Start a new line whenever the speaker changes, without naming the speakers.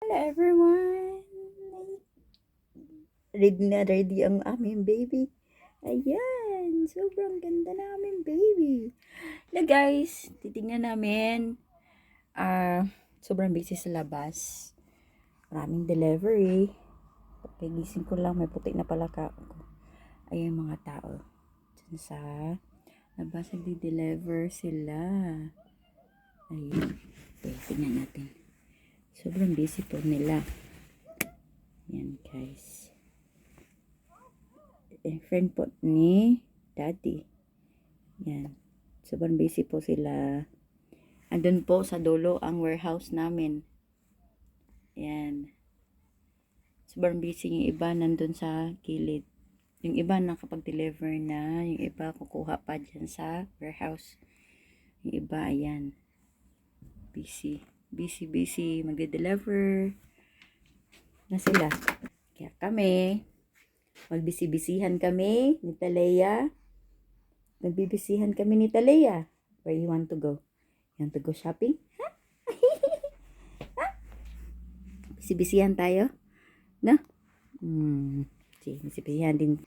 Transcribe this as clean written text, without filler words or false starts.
Hello everyone! Ready na ready ang aming baby. Ayan! Sobrang ganda na aming baby. Na guys, titingnan namin. Sobrang busy sa labas. Maraming delivery. Pagising ko lang, may puti na palaka ako. Ayan mga tao. Diyan sa labas, nagdi-deliver sila. Ayun. Okay, tingnan natin. Sobrang busy po nila. Yan guys. Friend po ni Daddy. Yan. Sobrang busy po sila. Andun po sa dulo ang warehouse namin. Yan. Sobrang busy yung iba nandun sa gilid. Yung iba nakapag-deliver na. Yung iba kukuha pa dyan sa warehouse. Yung iba, ayan. Busy. Busy. Magde-deliver na sila. Kaya kami, magbisi-bisihan kami ni Talea. Nagbibisihan kami ni Talea. Where you want to go? You want to go shopping? Ha? Bisi-bisihan tayo? No? Sige, bisi-bisihan din.